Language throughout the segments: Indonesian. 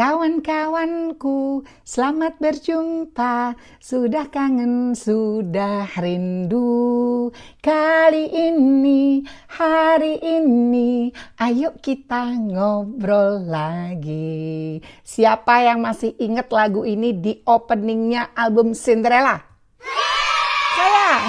Kawan-kawanku, selamat berjumpa. Sudah kangen, sudah rindu. Kali ini, hari ini, ayo kita ngobrol lagi. Siapa yang masih ingat lagu ini di openingnya album Cinderella? Saya.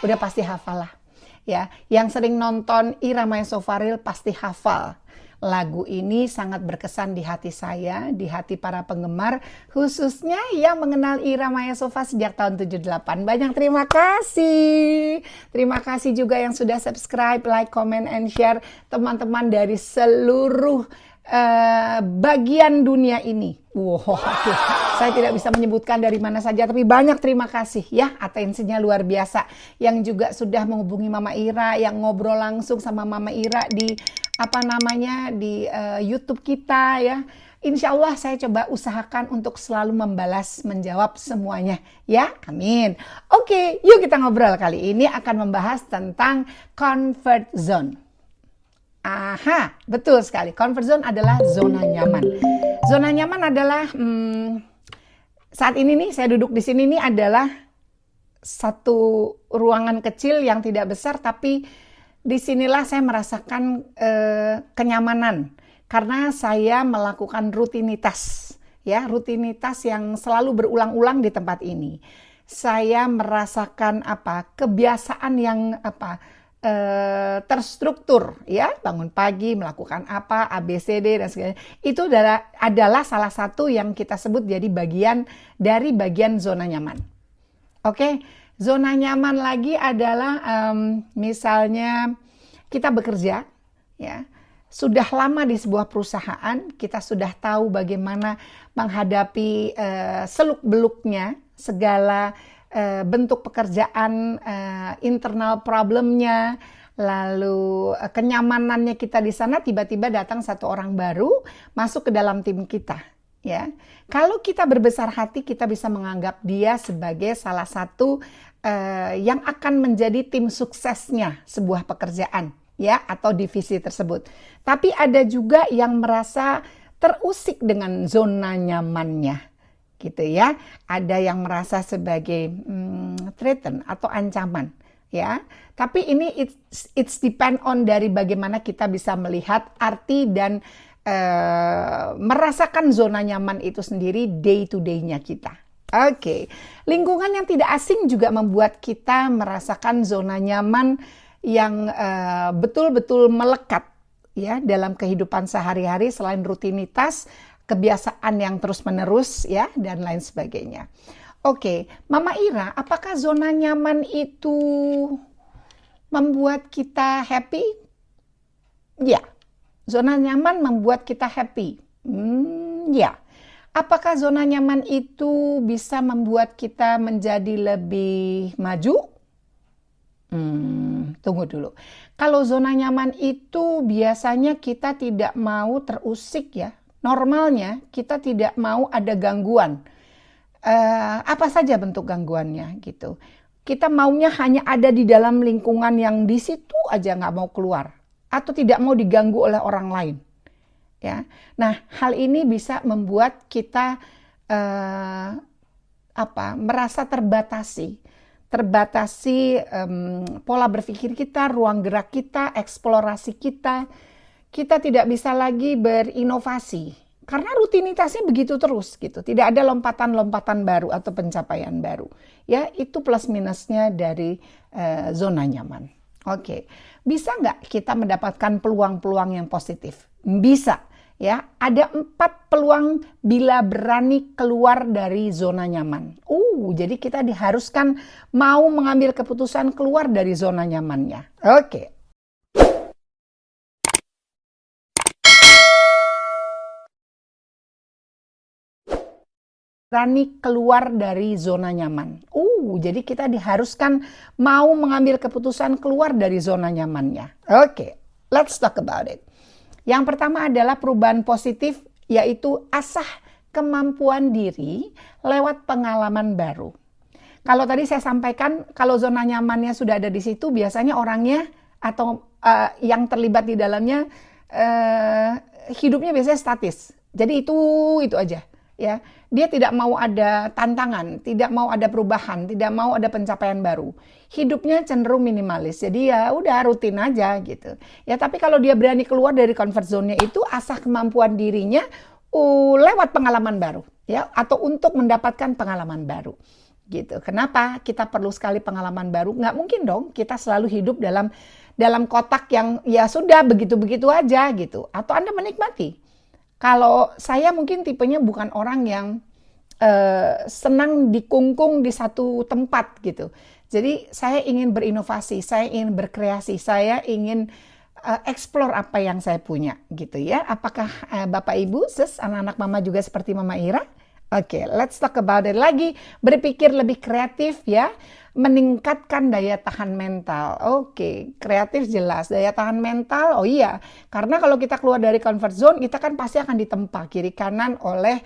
Udah pasti hafal lah. Ya, yang sering nonton Irama Sofaril pasti hafal. Lagu ini sangat berkesan di hati saya, di hati para penggemar, khususnya yang mengenal Ira Maya Sova sejak tahun 78. Banyak terima kasih. Terima kasih juga yang sudah subscribe, like, comment, and share. Teman-teman dari seluruh bagian dunia ini. Wow, saya tidak bisa menyebutkan dari mana saja, tapi banyak terima kasih ya, atensinya luar biasa. Yang juga sudah menghubungi Mama Ira, yang ngobrol langsung sama Mama Ira di di YouTube kita ya. Insya Allah saya coba usahakan untuk selalu membalas, menjawab semuanya ya. Amin. Oke, yuk kita ngobrol. Kali ini akan membahas tentang comfort zone. Aha, betul sekali. Comfort zone adalah zona nyaman. Zona nyaman adalah saat ini nih saya duduk di sini nih adalah satu ruangan kecil yang tidak besar, tapi disinilah saya merasakan kenyamanan karena saya melakukan rutinitas, ya, rutinitas yang selalu berulang-ulang di tempat ini. Saya merasakan kebiasaan yang terstruktur, ya, bangun pagi melakukan ABCD dan sebagainya. Itu adalah salah satu yang kita sebut jadi bagian dari bagian zona nyaman. Oke. Zona nyaman lagi adalah misalnya kita bekerja, ya, sudah lama di sebuah perusahaan, kita sudah tahu bagaimana menghadapi seluk-beluknya, segala bentuk pekerjaan, internal problemnya, lalu kenyamanannya kita di sana. Tiba-tiba datang satu orang baru masuk ke dalam tim kita. Ya, kalau kita berbesar hati, kita bisa menganggap dia sebagai salah satu yang akan menjadi tim suksesnya sebuah pekerjaan, ya, atau divisi tersebut. Tapi ada juga yang merasa terusik dengan zona nyamannya, gitu ya. Ada yang merasa sebagai threaten atau ancaman, ya. Tapi ini it's depend on dari bagaimana kita bisa melihat arti dan merasakan zona nyaman itu sendiri day to day-nya kita. Oke. Lingkungan yang tidak asing juga membuat kita merasakan zona nyaman yang betul-betul melekat ya dalam kehidupan sehari-hari, selain rutinitas, kebiasaan yang terus-menerus ya, dan lain sebagainya. Oke, Mama Ira, apakah zona nyaman itu membuat kita happy? Ya. Zona nyaman membuat kita happy. Ya. Apakah zona nyaman itu bisa membuat kita menjadi lebih maju? Tunggu dulu. Kalau zona nyaman itu biasanya kita tidak mau terusik ya. Normalnya kita tidak mau ada gangguan. Apa saja bentuk gangguannya gitu. Kita maunya hanya ada di dalam lingkungan yang di situ aja, nggak mau keluar. Atau tidak mau diganggu oleh orang lain, ya. Nah, hal ini bisa membuat kita merasa terbatasi pola berpikir kita, ruang gerak kita, eksplorasi kita. Kita tidak bisa lagi berinovasi karena rutinitasnya begitu terus, gitu. Tidak ada lompatan-lompatan baru atau pencapaian baru, ya. Itu plus minusnya dari zona nyaman. Oke, bisa nggak kita mendapatkan peluang-peluang yang positif? Bisa, ya. Ada 4 peluang bila berani keluar dari zona nyaman. Jadi kita diharuskan mau mengambil keputusan keluar dari zona nyamannya. Oke. Berani keluar dari zona nyaman. Jadi kita diharuskan mau mengambil keputusan keluar dari zona nyamannya. Oke, let's talk about it. Yang pertama adalah perubahan positif, yaitu asah kemampuan diri lewat pengalaman baru. Kalau tadi saya sampaikan, kalau zona nyamannya sudah ada di situ, biasanya orangnya atau yang terlibat di dalamnya hidupnya biasanya statis. Jadi itu aja. Ya, dia tidak mau ada tantangan, tidak mau ada perubahan, tidak mau ada pencapaian baru. Hidupnya cenderung minimalis. Jadi ya udah rutin aja gitu. Ya, tapi kalau dia berani keluar dari comfort zone-nya itu, asah kemampuan dirinya lewat pengalaman baru, ya, atau untuk mendapatkan pengalaman baru. Gitu. Kenapa? Kita perlu sekali pengalaman baru. Nggak mungkin dong kita selalu hidup dalam kotak yang ya sudah begitu-begitu aja gitu. Atau Anda menikmati. Kalau saya mungkin tipenya bukan orang yang senang dikungkung di satu tempat gitu. Jadi saya ingin berinovasi, saya ingin berkreasi, saya ingin explore apa yang saya punya gitu ya. Apakah Bapak Ibu, Sis, anak-anak Mama juga seperti Mama Ira? Oke, let's talk about it lagi. Berpikir lebih kreatif ya. Meningkatkan daya tahan mental. Oke, kreatif jelas. Daya tahan mental, oh iya. Karena kalau kita keluar dari comfort zone, kita kan pasti akan ditempa kiri kanan oleh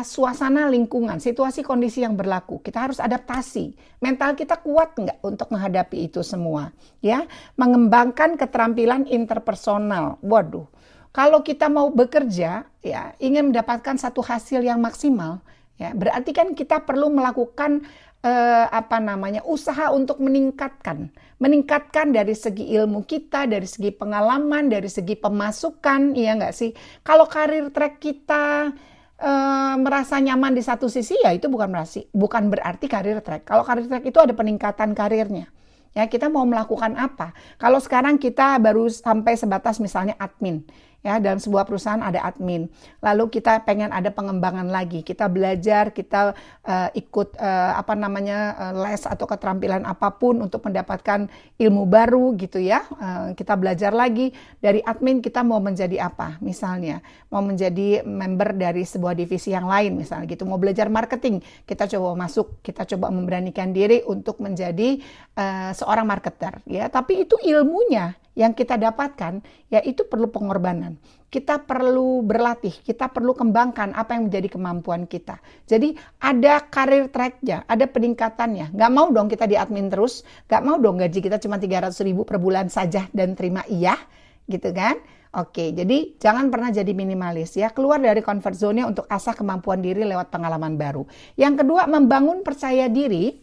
suasana lingkungan, situasi kondisi yang berlaku. Kita harus adaptasi. Mental kita kuat nggak untuk menghadapi itu semua? Ya, mengembangkan keterampilan interpersonal. Waduh, kalau kita mau bekerja, ya ingin mendapatkan satu hasil yang maksimal, ya berarti kan kita perlu melakukan usaha untuk meningkatkan dari segi ilmu kita, dari segi pengalaman, dari segi pemasukan, iya nggak sih? Kalau karir track kita merasa nyaman di satu sisi, ya itu bukan berarti karir track. Kalau karir track itu ada peningkatan karirnya. Ya, kita mau melakukan apa? Kalau sekarang kita baru sampai sebatas misalnya admin, ya dalam sebuah perusahaan ada admin. Lalu kita pengen ada pengembangan lagi. Kita belajar, kita ikut les atau keterampilan apapun untuk mendapatkan ilmu baru gitu ya. Kita belajar lagi dari admin, kita mau menjadi apa? Misalnya mau menjadi member dari sebuah divisi yang lain misalnya gitu. Mau belajar marketing, kita coba masuk, kita coba memberanikan diri untuk menjadi seorang marketer ya. Tapi itu ilmunya yang kita dapatkan, ya itu perlu pengorbanan. Kita perlu berlatih, kita perlu kembangkan apa yang menjadi kemampuan kita. Jadi ada karir tracknya, ada peningkatannya. Nggak mau dong kita di admin terus, nggak mau dong gaji kita cuma 300.000 per bulan saja dan terima iya, gitu kan? Oke, jadi jangan pernah jadi minimalis ya. Keluar dari comfort zone-nya untuk asah kemampuan diri lewat pengalaman baru. Yang kedua, membangun percaya diri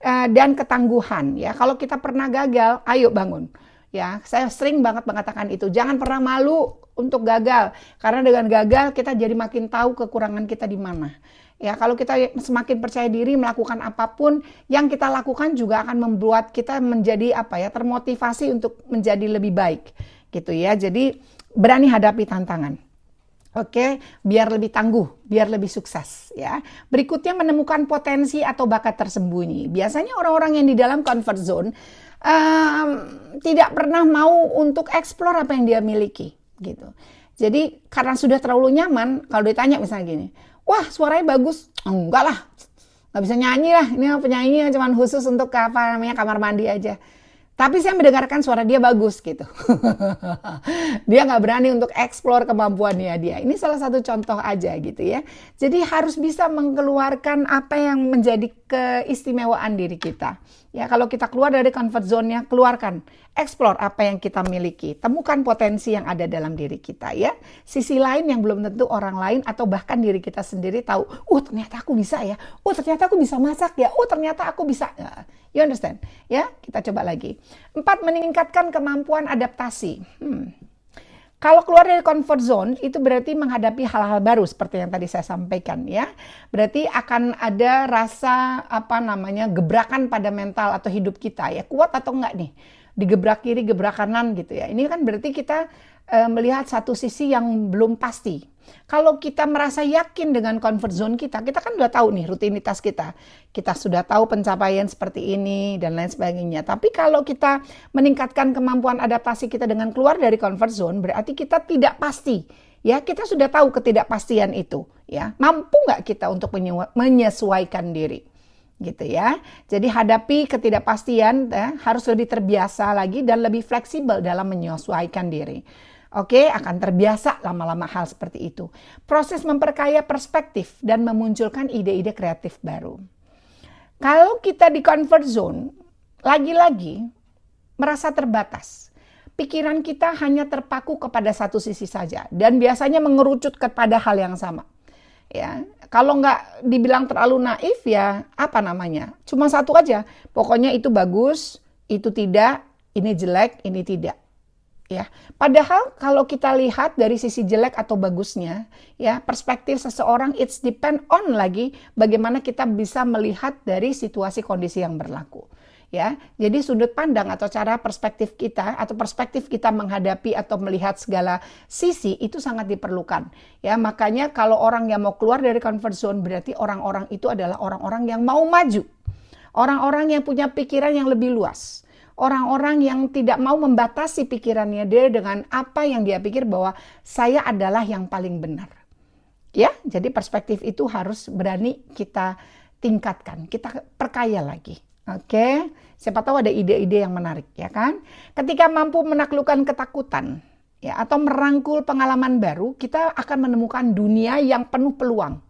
dan ketangguhan ya. Kalau kita pernah gagal, ayo bangun. Ya, saya sering banget mengatakan itu. Jangan pernah malu untuk gagal. Karena dengan gagal kita jadi makin tahu kekurangan kita di mana. Ya, kalau kita semakin percaya diri melakukan apapun yang kita lakukan juga akan membuat kita menjadi termotivasi untuk menjadi lebih baik. Gitu ya. Jadi berani hadapi tantangan. Oke, biar lebih tangguh, biar lebih sukses ya. Berikutnya menemukan potensi atau bakat tersembunyi. Biasanya orang-orang yang di dalam comfort zone tidak pernah mau untuk eksplor apa yang dia miliki gitu. Jadi karena sudah terlalu nyaman, kalau ditanya misalnya gini, wah suaranya bagus, enggak lah, nggak bisa nyanyi lah, ini penyanyi cuma khusus untuk kamar mandi aja. Tapi saya mendengarkan suara dia bagus gitu. Dia nggak berani untuk eksplor kemampuannya dia. Ini salah satu contoh aja gitu ya. Jadi harus bisa mengeluarkan apa yang menjadi keistimewaan diri kita. Ya, kalau kita keluar dari comfort zone-nya, keluarkan, explore apa yang kita miliki, temukan potensi yang ada dalam diri kita ya. Sisi lain yang belum tentu orang lain atau bahkan diri kita sendiri tahu, ternyata aku bisa ya. Ternyata aku bisa masak ya. Ternyata aku bisa. You understand? Ya, kita coba lagi. 4, meningkatkan kemampuan adaptasi. Kalau keluar dari comfort zone itu berarti menghadapi hal-hal baru seperti yang tadi saya sampaikan ya. Berarti akan ada rasa gebrakan pada mental atau hidup kita ya. Kuat atau enggak nih? Digebrak kiri, gebrak kanan gitu ya. Ini kan berarti kita melihat satu sisi yang belum pasti. Kalau kita merasa yakin dengan comfort zone kita kan udah tahu nih rutinitas kita. Kita sudah tahu pencapaian seperti ini dan lain sebagainya. Tapi kalau kita meningkatkan kemampuan adaptasi kita dengan keluar dari comfort zone, berarti kita tidak pasti. Ya, kita sudah tahu ketidakpastian itu. Ya, mampu nggak kita untuk menyesuaikan diri? Gitu ya. Jadi hadapi ketidakpastian harus lebih terbiasa lagi dan lebih fleksibel dalam menyesuaikan diri. Oke, akan terbiasa lama-lama hal seperti itu. Proses memperkaya perspektif dan memunculkan ide-ide kreatif baru. Kalau kita di comfort zone, lagi-lagi merasa terbatas. pikiran kita hanya terpaku kepada satu sisi saja dan biasanya mengerucut kepada hal yang sama. Ya, kalau nggak dibilang terlalu naif ya apa namanya? Cuma satu aja. Pokoknya itu bagus, itu tidak, ini jelek, ini tidak. Ya, padahal kalau kita lihat dari sisi jelek atau bagusnya, ya perspektif seseorang it's depend on lagi bagaimana kita bisa melihat dari situasi kondisi yang berlaku. Ya, jadi sudut pandang atau cara perspektif kita atau perspektif kita menghadapi atau melihat segala sisi itu sangat diperlukan. Ya, makanya kalau orang yang mau keluar dari comfort zone berarti orang-orang itu adalah orang-orang yang mau maju, orang-orang yang punya pikiran yang lebih luas. Orang-orang yang tidak mau membatasi pikirannya dia dengan apa yang dia pikir bahwa saya adalah yang paling benar. Ya, jadi perspektif itu harus berani kita tingkatkan, kita perkaya lagi. Oke, siapa tahu ada ide-ide yang menarik, ya kan? Ketika mampu menaklukkan ketakutan, ya atau merangkul pengalaman baru, kita akan menemukan dunia yang penuh peluang.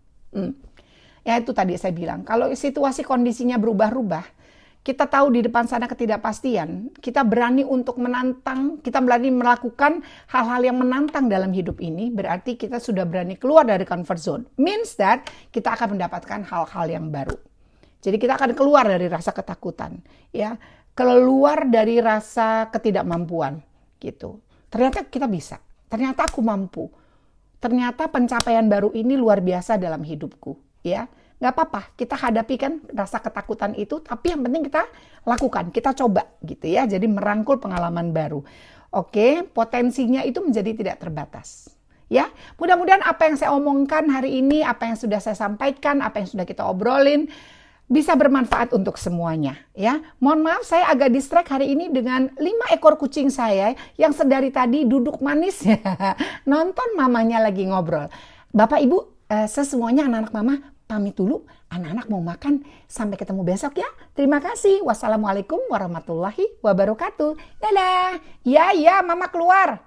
Ya itu tadi saya bilang, kalau situasi kondisinya berubah-ubah, kita tahu di depan sana ketidakpastian, kita berani untuk menantang, kita berani melakukan hal-hal yang menantang dalam hidup ini, berarti kita sudah berani keluar dari comfort zone. Means that kita akan mendapatkan hal-hal yang baru. Jadi kita akan keluar dari rasa ketakutan, ya, keluar dari rasa ketidakmampuan, gitu. Ternyata kita bisa, ternyata aku mampu, ternyata pencapaian baru ini luar biasa dalam hidupku, ya. Nggak apa-apa, kita hadapi kan rasa ketakutan itu, tapi yang penting kita lakukan, kita coba gitu ya. Jadi merangkul pengalaman baru. Oke, potensinya itu menjadi tidak terbatas. Ya, mudah-mudahan apa yang saya omongkan hari ini, apa yang sudah saya sampaikan, apa yang sudah kita obrolin, bisa bermanfaat untuk semuanya. Ya, mohon maaf saya agak distract hari ini dengan 5 ekor kucing saya yang sedari tadi duduk manis nonton mamanya lagi ngobrol. Bapak Ibu, semuanya anak-anak mama pamit dulu, anak-anak mau makan. Sampai ketemu besok ya. Terima kasih. Wassalamualaikum warahmatullahi wabarakatuh. Dadah. Ya, mama keluar.